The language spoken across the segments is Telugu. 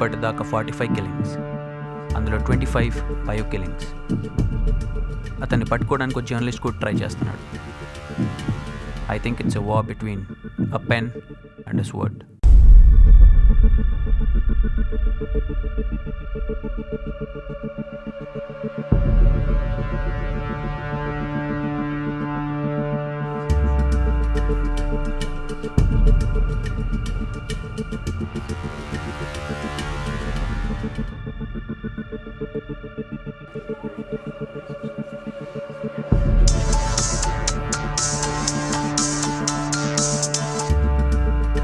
ఇప్పటిదాకా 45 కిల్లింగ్స్, అందులో 25 బయో కిల్లింగ్స్. అతన్ని పట్టుకోవడానికి ఒక జర్నలిస్ట్ కూడా ట్రై చేస్తున్నాడు. I think it's a war between a pen and a sword.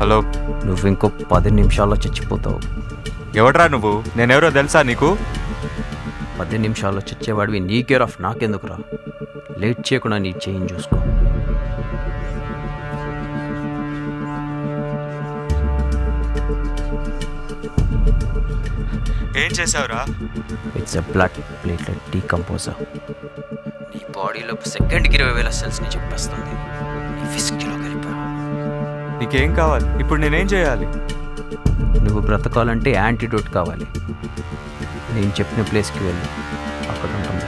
Hello, నువ్వు ఇంకో 10 నిమిషాల్లో చచ్చిపోతావు. ఎవడ్రా నువ్వు? నేనెవరో తెలుసా నీకు? 10 నిమిషాల్లో చచ్చేవాడివి నీ కేర్ ఆఫ్ నాకెందుకురా? లేట్ చేయకుండా నీ చేంజ్ చూసుకో. ఏం చేసావురా? It's a blood platelet decomposer. నీ బాడీలో సెకండ్కి 20,000 సెల్స్ని చెప్పేస్తుంది. నీ విస్కీలో కలిపా. నీకేం కావాలి? ఇప్పుడు నేనేం చేయాలి? నువ్వు బ్రతకాలంటే యాంటీడోట్ కావాలి. నేను చెప్పిన ప్లేస్కి వెళ్ళి అక్కడ ఉంటుంది.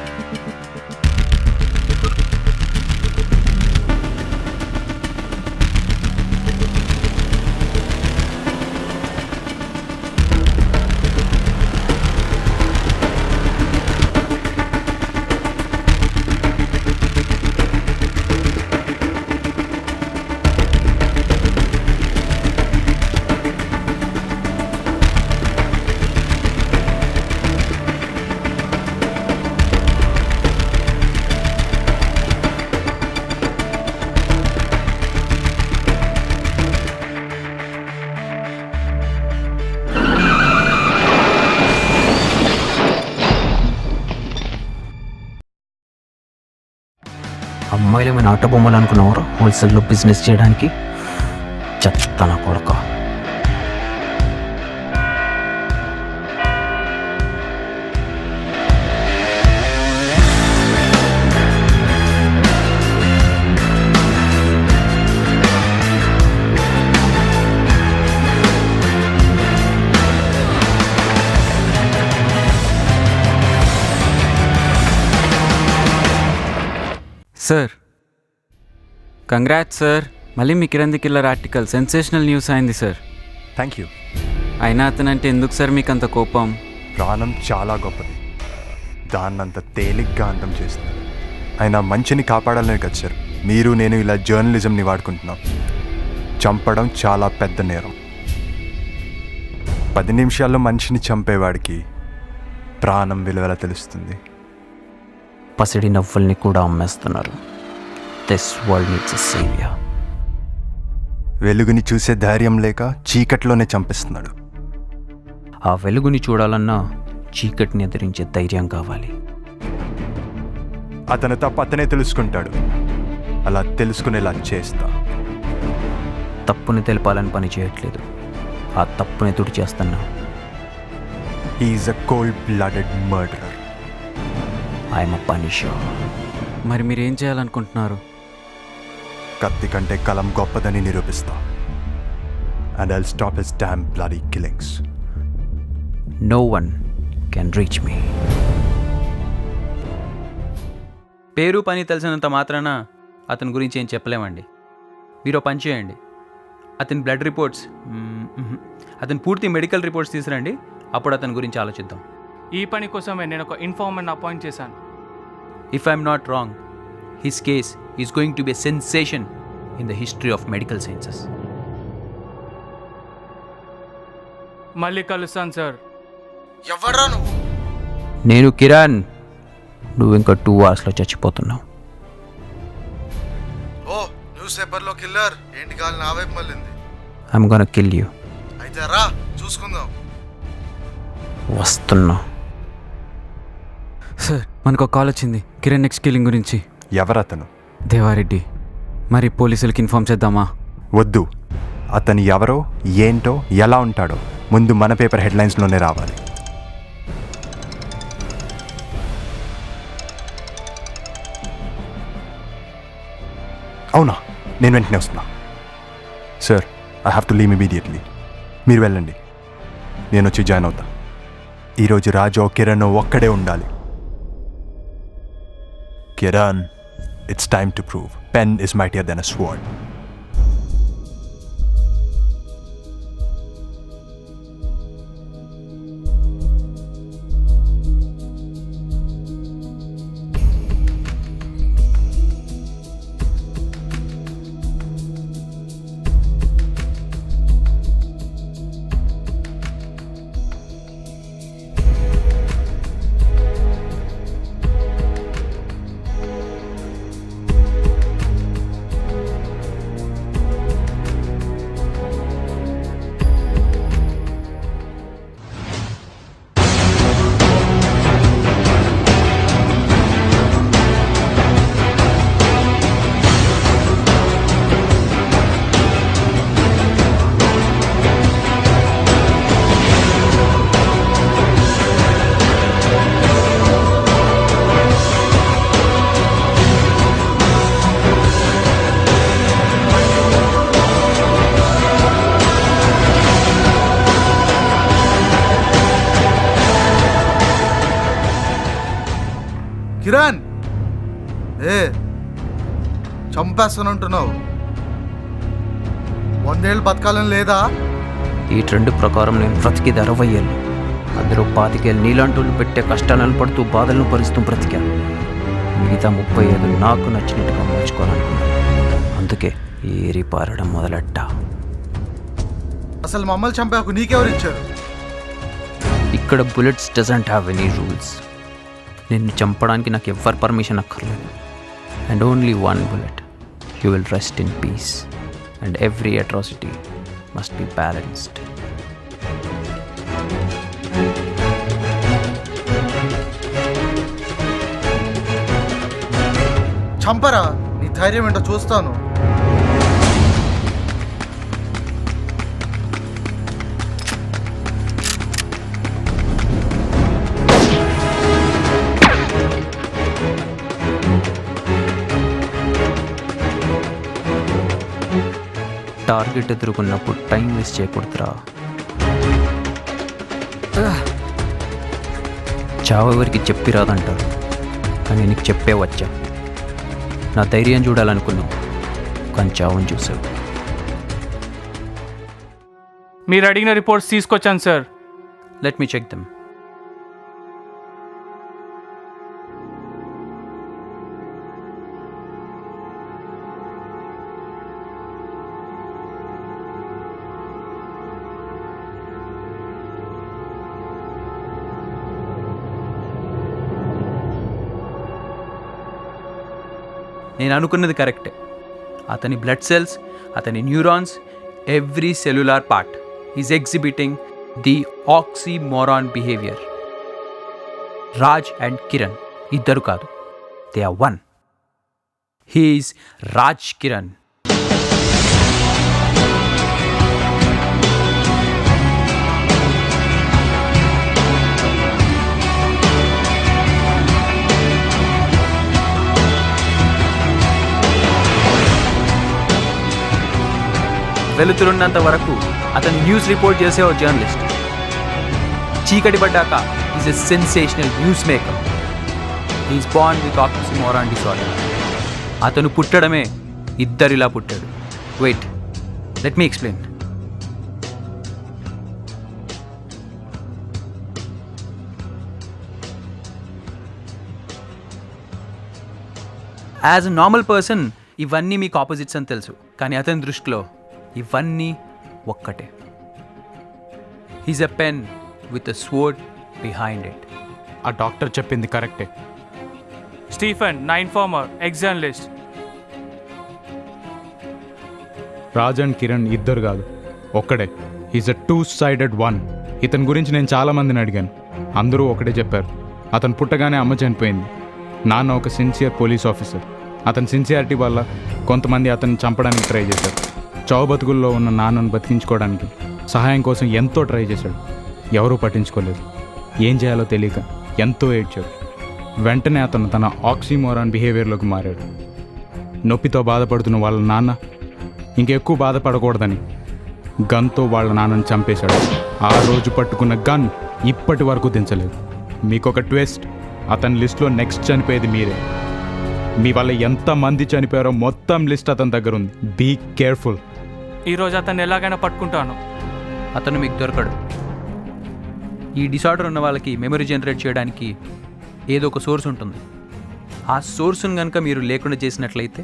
అమ్మాయిలు ఏమైనా ఆట బొమ్మలు అనుకున్నావారు హోల్సేల్లో బిజినెస్ చేయడానికి? చెత్త నా కొడుక. Sir, congrats sir. మళ్ళీ మీ Kiran the killer article sensational news అయింది సార్. Thank you. అయినా అతనంటే ఎందుకు సార్ మీకు అంత కోపం? ప్రాణం చాలా గొప్పది, దాన్నంత తేలిగ్గా అంతం చేస్తుంది. అయినా మంచిని కాపాడాలని కదా సార్ మీరు నేను ఇలా జర్నలిజంని వాడుకుంటున్నాం. చంపడం చాలా పెద్ద నేరం. 10 నిమిషాల్లో మనిషిని చంపేవాడికి ప్రాణం విలువలా తెలుస్తుంది. పసిడి నవ్వుల్ని కూడా అమ్మేస్తున్నారు. This world needs a saviour. వెలుగుని చూసే ధైర్యం లేక చీకట్లోనే చంపిస్తున్నాడు. ఆ వెలుగుని చూడాలన్నా చీకటిని ఎదిరించే ధైర్యం కావాలి. అతను తప్ప అతనే తెలుసుకుంటాడు. అలా తెలుసుకునేలా చేస్తా. తప్పుని తెలపాలని పని చేయట్లేదు, ఆ తప్పుని తుడి చేస్తున్నా. He is a cold blooded murderer. I'm a punisher. మరి మీరేం చేయాలనుకుంటున్నారు? కత్తి కంటే కలం గొప్పదని నిరూపిస్తా. And I'll stop his damn bloody killings. No one can reach me. పేరు పని తెలిసినంత మాత్రాన అతని గురించి ఏం చెప్పలేమండి. మీరు పని చేయండి, అతని బ్లడ్ రిపోర్ట్స్, అతని పూర్తి మెడికల్ రిపోర్ట్స్ తీసుకురండి. అప్పుడు అతని గురించి ఆలోచిద్దాం. ఈ పని కోసమే నేను ఒక ఇన్ఫార్మర్ని అపాయింట్ చేశాను. If I'm not wrong, his case is going to be a sensation in the history of medical sciences. మళ్ళీ కలుస్తాను సార్. ఎవడ్రా నువ్వు? నేను కిరణ్. నువ్వు ఇంకా 2 అవర్స్లో చచ్చిపోతున్నావు. ఓ, న్యూస్ పేపర్లో కిల్లర్ ఏంటి కాలి నా వైపు మళ్ళింది. I'm gonna kill you. అయితే రా చూసుకుందాం. వస్తున్నా. సార్, మనకు ఒక కాల్ వచ్చింది కిరణ్ నెక్స్ట్ కిల్లింగ్ గురించి. ఎవరతను? దేవారెడ్డి. మరి పోలీసులకి ఇన్ఫార్మ్ చేద్దామా? వద్దు. అతను ఎవరో ఏంటో ఎలా ఉంటాడో ముందు మన పేపర్ హెడ్లైన్స్లోనే రావాలి. అవునా? నేను వెంటనే వస్తున్నా. Sir, I have to leave immediately. మీరు వెళ్ళండి. నేను వచ్చి జాయిన్ అవుతా. ఈరోజు రాజు కిరణ్ ఒక్కడే ఉండాలి. Kiran, it's time to prove pen is mightier than a sword. Kiran, చంపేస్తానంటున్నావు. 100 ఏళ్ళు బతకాలని లేదా? ఈ ట్రెండ్ ప్రకారం నేను బ్రతికేది 60 ఏళ్ళు. అందులో 25 ఏళ్ళు నీలాంటోళ్ళు పెట్టే కష్టాలను పడుతూ బాధలను భరిస్తూ బ్రతికాను. మిగతా 35 నాకు నచ్చినట్టుగా మార్చుకోవాలనుకున్నాను. అందుకే ఏరి పారడం మొదలెట్టా. అసలు మమ్మల్ని చంపాకు నీకెవరు ఇచ్చారు? ఇక్కడ bullets doesn't have any rules. నిన్ను చంపడానికి నాకు ఎవ్వరు పర్మిషన్ అక్కర్లేదు. And only one bullet. You will rest in peace. And every atrocity must be balanced. చంపరా, నీ ధైర్యం ఏంటో చూస్తాను. టార్గెట్ ఎదుర్కొన్నప్పుడు టైం వేస్ట్ చేయకూడదురా. చావు ఎవరికి చెప్పి రాదంటారు, కానీ నీకు చెప్పే వచ్చా. నా ధైర్యం చూడాలనుకున్నావు, కానీ చావుని చూసావు. మీరు అడిగిన రిపోర్ట్స్ తీసుకొచ్చాను సార్. Let me check them. నేను అనుకున్నది కరెక్టే. అతని బ్లడ్ సెల్స్, అతని neurons, every cellular part is exhibiting the oxymoron behaviour. Raj and Kiran ఇద్దరు కాదు, they are one. He is Raj Kiran. వెలుతురున్నంత వరకు అతను న్యూస్ రిపోర్ట్ చేసే ఓ జర్నలిస్ట్. చీకటి పడ్డాక is a sensational news maker. Is born with oxymoron disorder. అతను పుట్టడమే ఇద్దరిలా పుట్టాడు. Wait, let me explain. As a normal person ఇవన్నీ మీకు ఆపోజిట్స్ అని తెలుసు, కానీ అతని దృష్టిలో ఇవన్నీ ఒక్కటే. He's a pen with a sword behind it. ఆ డాక్టర్ చెప్పింది కరెక్టే. స్టీఫెన్, నా informer, ex journalist. Raj and Kiran ఇద్దరు కాదు, ఒక్కడే. Is a 2-sided one. ఇతని గురించి నేను చాలామందిని అడిగాను, అందరూ ఒకటే చెప్పారు. అతను పుట్టగానే అమ్మ చనిపోయింది. నాన్న ఒక సిన్సియర్ పోలీస్ ఆఫీసర్. అతని సిన్సియారిటీ వల్ల కొంతమంది అతన్ని చంపడానికి ట్రై చేశారు. చావు బతుకుల్లో ఉన్న నాన్నను బతికించుకోవడానికి సహాయం కోసం ఎంతో ట్రై చేశాడు. ఎవరూ పట్టించుకోలేదు. ఏం చేయాలో తెలియక ఎంతో ఏడ్చాడు. వెంటనే అతను తన ఆక్సిమోరాన్ బిహేవియర్లోకి మారాడు. నొప్పితో బాధపడుతున్న వాళ్ళ నాన్న ఇంకెక్కువ బాధపడకూడదని గన్తో వాళ్ళ నాన్నని చంపేశాడు. ఆ రోజు పట్టుకున్న గన్ ఇప్పటి వరకు దించలేదు. మీకు ఒక ట్విస్ట్, అతని లిస్ట్లో నెక్స్ట్ చనిపోయేది మీరే. మీ వల్ల ఎంతమంది చనిపోయారో మొత్తం లిస్ట్ అతని దగ్గర ఉంది. Be careful. ఈరోజు అతన్ని ఎలాగైనా పట్టుకుంటాను. అతను మీకు దొరకడు. ఈ డిసార్డర్ ఉన్న వాళ్ళకి మెమరీ జనరేట్ చేయడానికి ఏదో ఒక సోర్స్ ఉంటుంది. ఆ సోర్స్ను కనుక మీరు లేకుండా చేసినట్లయితే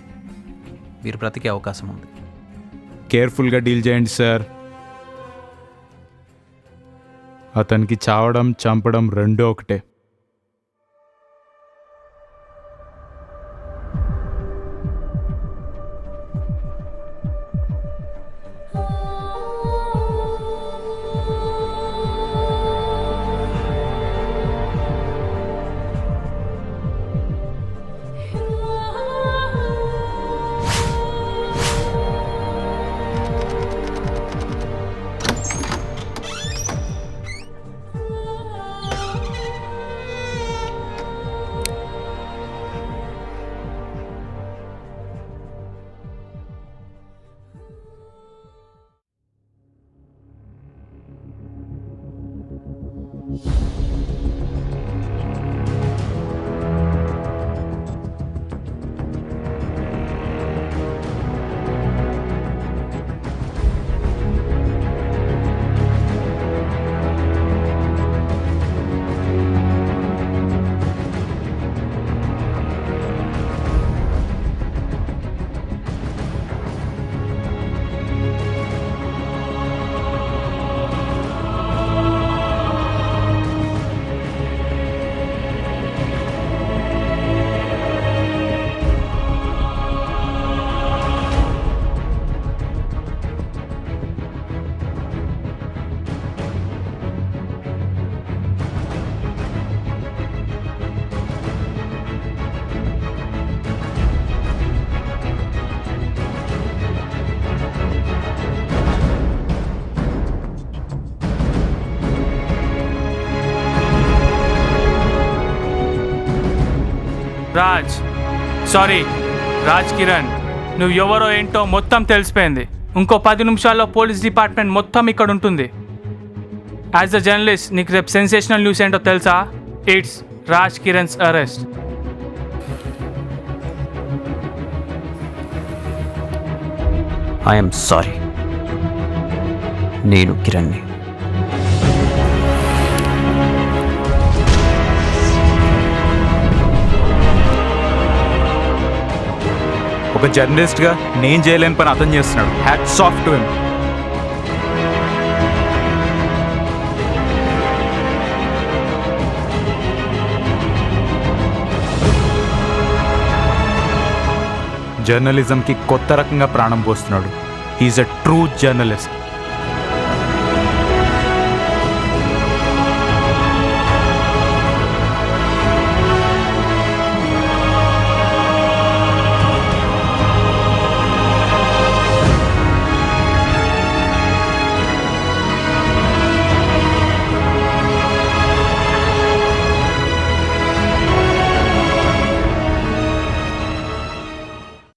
మీరు బ్రతికే అవకాశం ఉంది. కేర్ఫుల్గా డీల్ చేయండి సార్. అతనికి చావడం చంపడం రెండూ ఒకటే. రాజ్ కిరణ్, నువ్వు ఎవరో ఏంటో మొత్తం తెలిసిపోయింది. ఇంకో 10 నిమిషాల్లో పోలీస్ డిపార్ట్మెంట్ మొత్తం ఇక్కడ ఉంటుంది. యాజ్ అ జర్నలిస్ట్ నీకు రేపు సెన్సేషనల్ న్యూస్ ఏంటో తెలుసా? It's Raj Kiran's arrest. I'm sorry, నేను కిరణ్ని. ఒక జర్నలిస్ట్గా నేను చేయలేని పని అతను చేస్తున్నాడు. Hats off to him. జర్నలిజంకి కొత్త రకంగా ప్రాణం పోస్తున్నాడు. He is a true journalist.